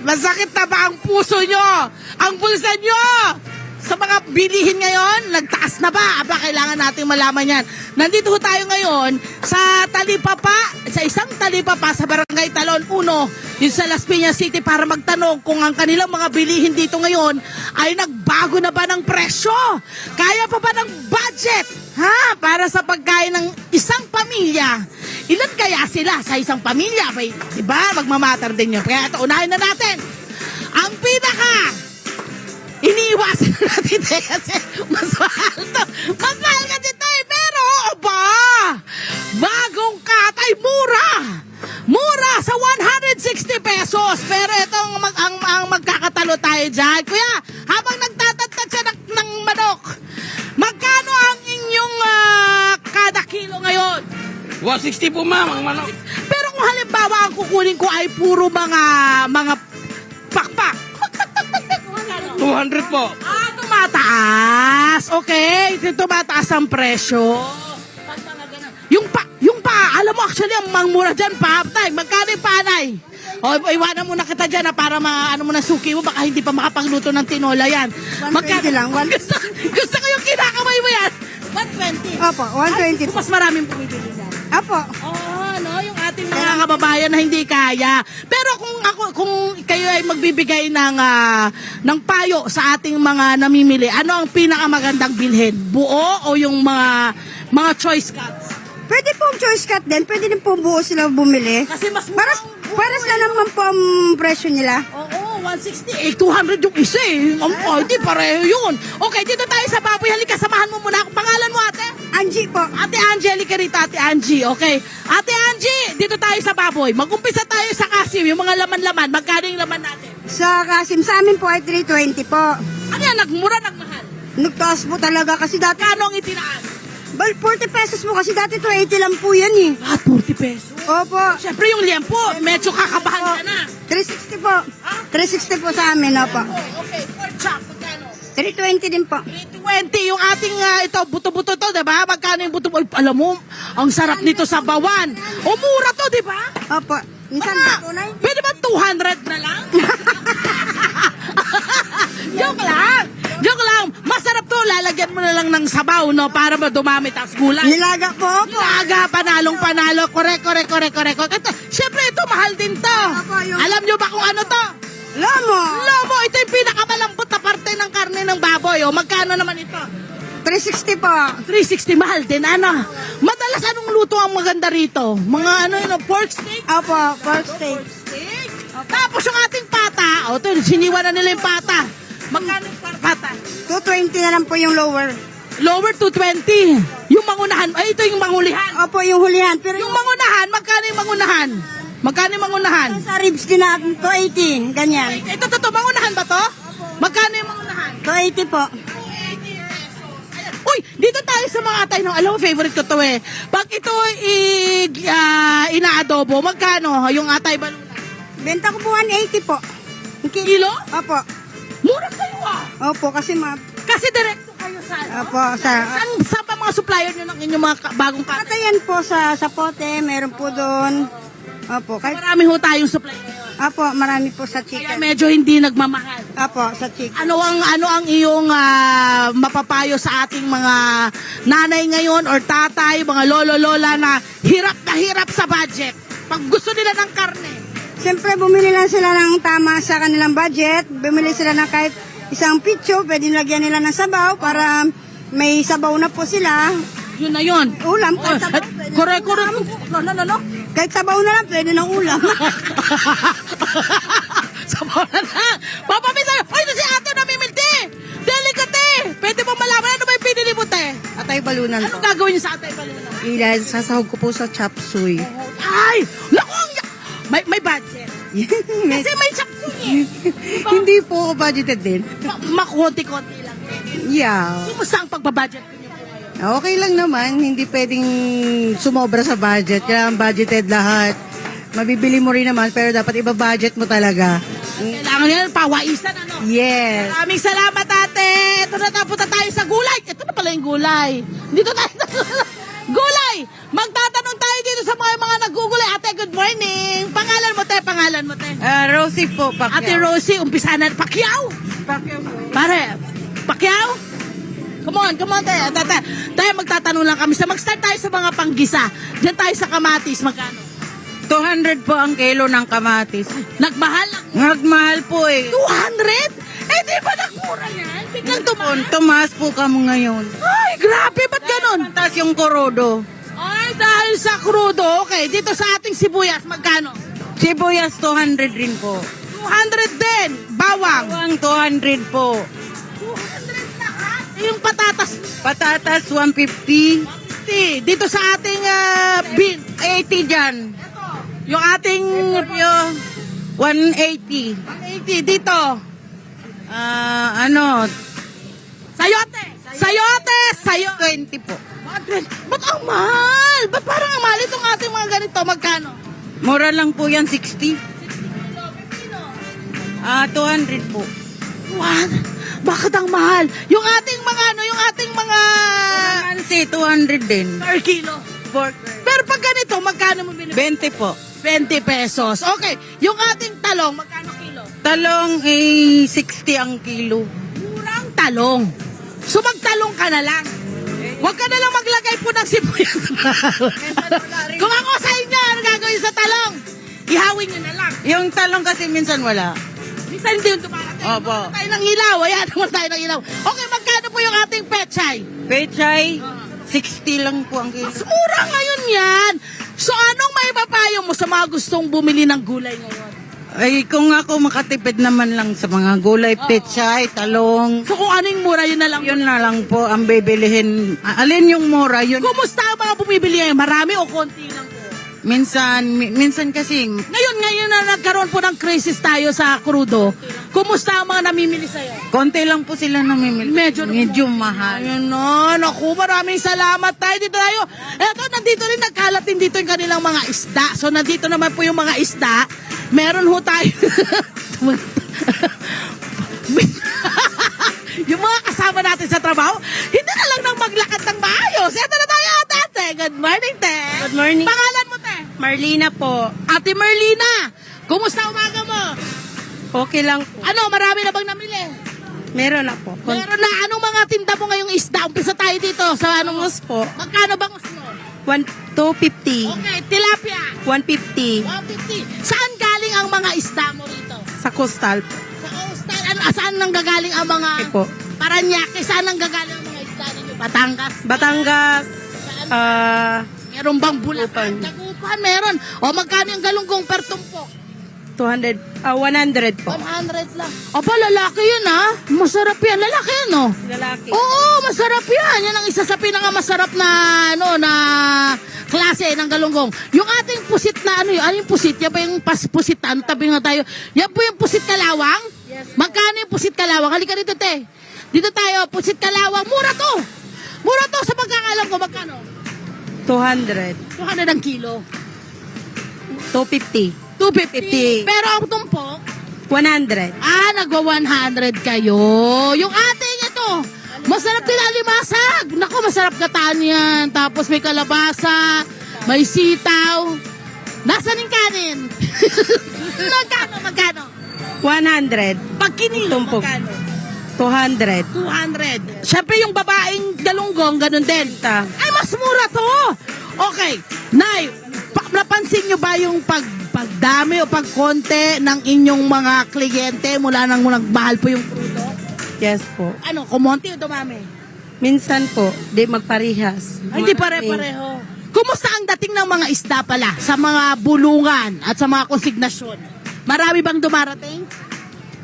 Masakit na ba ang puso nyo? Ang bulsa nyo? Sa mga bilihin ngayon, nagtaas na ba? Aba, kailangan natin malaman yan. Nandito ho tayo ngayon sa Talipapa, sa isang Talipapa sa Barangay Talon 1, yung sa Las Piñas City, para magtanong kung ang kanilang mga bilihin dito ngayon ay nagbago na ba ng presyo? Kaya pa ba ng budget? Ha? Para sa pagkain ng isang pamilya. Ilan kaya sila sa isang pamilya? May, diba? Magmamatter din yun. Kaya ito, unahin na natin. Ang pinaka iniiwasan na natin tayo kasi mas mahal to. Mas mahal ka dito eh. Pero, aba, bagong katay, mura. Mura sa 160 pesos. Pero itong ang magkakatalo tayo dyan. Kuya, habang nagtatatag siya ng manok, magkano ang inyong kada kilo ngayon? 160 po ma'am, ang manok. Pero kung halimbawa ang kukunin ko ay puro mga pakpak, 200 po. Tumataas. Okay, tumataas ang presyo. Yung pa, alam mo actually ang mangmura dyan, pa-uptime. Magkano yung panay? O, iwanan muna kita dyan para ano mo na suki mo, baka hindi pa makapagluto ng tinola yan. 120 lang. Gusto ko yung kinakamay mo yan. 120. Opo, 120 Ay, po. mas maraming bumibili yan. Opo. No, yung ating mga kababayan na hindi kaya. Pero kung kayo ay magbibigay ng payo sa ating mga namimili, ano ang pinakamagandang bilhin? Buo o yung mga choice cuts? Pwede pong choice cut din. Pwede din po buo sila bumili. Kasi mas Paras na naman po ang presyo nila. Oo, 160. 200 yung isa eh. Hindi pareho yun. Okay, dito tayo sa baboy. Halika, samahan mo muna ako. Pangalan mo, ate? Angie po. Ate Angelica rito, Ate Angie. Okay. Ate Angie, dito tayo sa baboy. Mag-umpisa tayo sa kasim, yung mga laman-laman. Magkano yung laman natin? Sa kasim sa amin po ay 320 po. Ano yan? Nagmura, nagmahal? Nagtaas po talaga kasi dati. Kano ang itinaas? 40 pesos po kasi dati 280 lang po yan eh. 40 pesos. Opo. Siyempre yung liempo, medyo kakabahan ka na. 360 po. 360 po sa amin, opo. Okay, pork chop, magkano? 320 din po. 320, yung ating ito, buto-buto to, diba? Magkano yung buto? Ay, alam mo, ang sarap nito sa bawan. O, mura to, diba? Opo. Minsan po na. Pwede ba 200 na lang? Joke lang. Joke lang. Masarap to. Lalagyan mo na lang ng sabaw, no? Para dumami tas gulay. Nilaga po. Opo. Nilaga, panalong panalo. Correct. Ito, syempre ito, mahal din to. yung- Alam nyo ba kung ano to? Lomo. Lomo, ito yung pinakamalambot na parte ng karne ng baboy. O, magkano naman ito? 360 po. 360, mahal din. Ano? Madalas anong luto ang maganda rito? Mga pork steak? Opo, pork steak. Steak? Tapos yung ating pata, ito, siniwa na nila yung pata. Magkano yung pata? 220 na lang po yung lower. Lower 220. Yung mangunahan, ay ito yung mangulihan. Opo, yung hulihan. Pero Yung mangunahan, magkano yung mangunahan? Magkano yung mangunahan? sa ribs din natin, 280. Ganyan. Ito, mangunahan ba to? Magkano yung mangunahan? 280 po. 80 pesos. Ayan. Uy, dito tayo sa mga atay ng, alam mo, favorite ko to eh. Pag ito inaadobo, magkano yung atay baluna? Benta ko po 180 po. Kilo? Opo. Mura sa'yo ah. Opo, kasi Kasi direkto kayo sa Opo, sa... Saan pa mga supplier nyo ng inyong mga bagong patay? Patayan po sa pote, meron po doon. Opo, kahit... Marami ho tayong supply ngayon. Opo, marami po sa Kaya chicken. medyo hindi nagmamahal. Opo, sa chicken. Ano ang iyong mapapayo sa ating mga nanay ngayon or tatay, mga lolo-lola na hirap sa budget? Pag gusto nila ng karne. Siyempre, bumili lang sila ng tama sa kanilang budget. Bumili sila ng kahit isang pitso, pwede lagyan nila ng sabaw para may sabaw na po sila. Yun na yun. Ulam, kahit sabaw. Pwede Correct. No. Kahit sabaw na lang, pwede ng ulam. Sabaw na lang. Papamisa. Ay, ito si ate namimilti. Delikate. Pwede mo malaman ano ba yung pinili mo, te? Atay balunan Ano po. gagawin niyo sa atay baluna? Sasahog ko po sa chop suey. Ay! Lakong! May budget. Kasi may chapsung eh. Hindi po ako budgeted din. Makonti-konti lang. Yeah. Kumusta ang pagbabudget niyo po ngayon? Okay lang naman. Hindi pwedeng sumobra sa budget. Kailangan budgeted lahat. Mabibili mo rin naman pero dapat iba-budget mo talaga. Kailangan yan, pawaisan ano? Yes. Maraming salamat ate. Ito na tayo sa gulay. Ito na pala yung gulay. Dito tayo sa gulay. Magtatanong tayo dito sa mga nagugulay. Ate, good morning. Pangalan mo te. Rosie po, Pacquiao. Ate Rosie, umpisa na. Pacquiao! Pacquiao po. Pare, Pacquiao? Come on tayo. Tayo magtatanong lang kami. Mag-start tayo sa mga panggisa. Diyan tayo sa kamatis. Magkano? 200 po ang kilo ng kamatis. Nagmahal? Nagmahal po eh. 200? Eh, di ba nagmura yan? Biglang tumaas. Tumaas po kamo ngayon. Ay, grabe. Ba't ganun? Taas yung korodo. Ay, dahil sa krudo. Okay, dito sa ating sibuyas, magkano? Sibuyas 200 rin po. 200 din. Bawang. Bawang 200 po. 200 lahat. Eh, yung patatas. Patatas 150. Dito sa ating bin. 80 dyan. Yung ating Yo, 180. 180 dito. Sayote. Sayo. 20 po. Ba't ang mahal? Ba't parang ang mahal itong ating mga ganito? Magkano? Mura lang po yan, 60. 200 po. What? Bakit ang mahal? Yung ating mga Mansi, 200 din. per kilo. Pork. Pero pag ganito, magkano mo binili? 20 po. 20 pesos. Okay. Yung ating talong, magkano kilo? Talong 60 ang kilo. Murang talong. So magtalong ka na lang. Huwag ka na lang maglagay po ng sibuyas. Kung ako sa inyo, ano gagawin sa talong? Ihawin nyo na lang. Yung talong kasi minsan wala. Minsan hindi yung dumarating. Opo. Naman tayo ng ilaw. Ayan, naman tayo ng ilaw. Okay, magkano po yung ating pechay? Pechay, 60 lang po ang kilo. Mas mura ngayon yan. So anong may papayo mo sa mga gustong bumili ng gulay ngayon? Ay, kung ako makatipid naman lang sa mga gulay, pechay, talong, So kung anong mura, yun na lang. yun na lang po ang bibilihin. Alin yung mura, yun. Kumusta ang mga bumibili ngayon? Marami o konti lang po? Minsan kasi, Ngayon na nagkaroon po ng crisis tayo sa krudo. Kumusta ang mga namimili sa'yo? konti lang po sila namimili. Medyo mahal. Ayun no, naku, maraming salamat tayo. Dito tayo. Eto, nandito rin, nagkalat din dito yung kanilang mga isda. So, nandito naman po yung mga isda. Meron ho tayo. Yung mga kasama natin sa trabaho, hindi na lang nang maglakad ng maayos. Eto na tayo, ate. Good morning, te. Good morning. Pangalan mo, te? Marlina po. Ate Merlina. Kumusta umaga mo? Okay lang po. Ano, marami na bang namili? Meron na po. Meron na. Anong mga tinda mo ngayong isda? Umpisa tayo dito sa anong Bangus po. Magkano bangus mo? 250. Okay, tilapia. 150. 150. Saan galing ang mga isda mo rito? Sa coastal po. Sa coastal. Saan nanggagaling ang mga... Okay po. Paranaque. Saan nanggagaling ang mga isda ninyo? Batangas. Batangas. Saan? Meron bang Bulacan? Tagupan. Tagupan, meron. O magkano yung galunggong per tumpok? 100 po. 100 lang. Aba, lalaki yun ha. Masarap yan. Lalaki yan no? Lalaki. Oo, masarap yan. Yan ang isa sa pinakamasarap na na klase ng galunggong. Yung ating pusit na ano yung pusit? Yan ba yung pusit? Ano, tabi nga tayo. Yan po yung pusit kalawang? Yes. Magkano yung pusit kalawang? Halika dito, te. Dito tayo, pusit kalawang. Mura to. Mura to sa pagkakalam ko. Magkano? 200. 200 ang kilo. 250. 250. Pero ang tumpok, 100. nagwa 100 kayo. Yung ating ito, masarap din alimasag. Naku, masarap gataan yan. Tapos may kalabasa, may sitaw. Nasaan yung kanin? Magkano? 100. Pag kinilo, Tumpok. magkano? 200. 200. Siyempre yung babaeng galunggong, ganun din. Ay, mas mura to. Okay. Nay, napansin nyo ba yung pagdami o pagkonte ng inyong mga kliyente mula nang nagmahal po yung krudo? Yes po. Ano, kumonti o dumami? Minsan po, di magparihas. Ay, hindi pare-pareho. Kumusta ang dating ng mga isda pala sa mga bulungan at sa mga konsignasyon? Marami bang dumarating?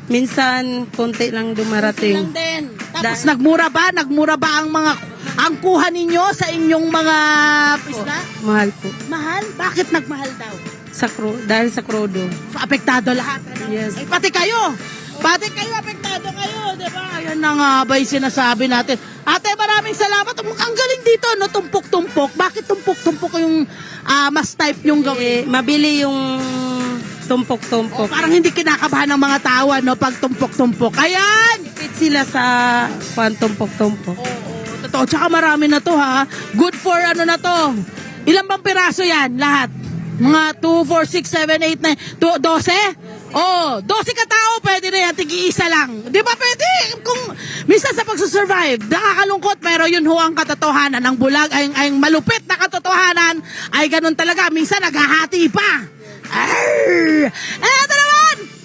Minsan, konti lang dumarating. Lang din. Tapos nagmura ba ang kuha ninyo sa inyong mga isda? Mahal po. Mahal? Bakit nagmahal daw? Dahil sa krudo. So, apektado lahat. Ano? Yes. Ay, pati kayo, apektado kayo, di ba? Ayan na nga ba yung sinasabi natin. Ate, maraming salamat. Ang galing dito, no? Tumpok-tumpok. Bakit tumpok-tumpok yung mas type yung gawin? Mabili yung tumpok-tumpok. Parang hindi kinakabahan ng mga tao, no? Pag tumpok-tumpok. Ayan! Fit sila sa tumpok-tumpok. Totoo. Tsaka marami na to, ha? Good for ano na to. Ilan bang piraso yan? Lahat? Mga 2, 4, 6, 7, 8, 9, 12? Oh, 12 katao, pwede na yan, tig-iisa lang. Di ba pwede? Kung minsan sa pagsusurvive, nakakalungkot, pero yun ho ang katotohanan. Ang bulag, ay malupit na katotohanan, ay ganun talaga. Minsan naghahati pa. Arr! Ito naman!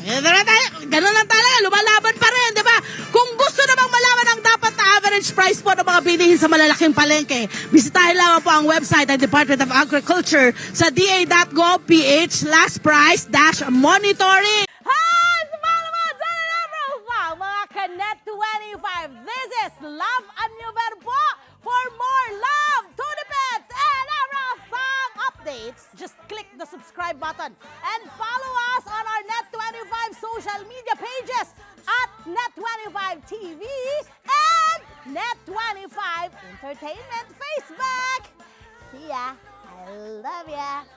Ganun lang talaga, lumalaban pa rin, di ba? Kung gusto namang malaman ang dapat na average price po ng mga bilihin sa malalaking palengke, bisitahin lang po ang website ng Department of Agriculture sa da.gov.ph/price-monitoring. Hi! Sa mga naman sa Love mga Kanet 25. This is Love and New Verbo. For more love, Tunipet, and Arafang updates, just click the subscribe button and follow us on our Net25 social media pages at Net25 TV and Net25 Entertainment Facebook. See ya. I love ya.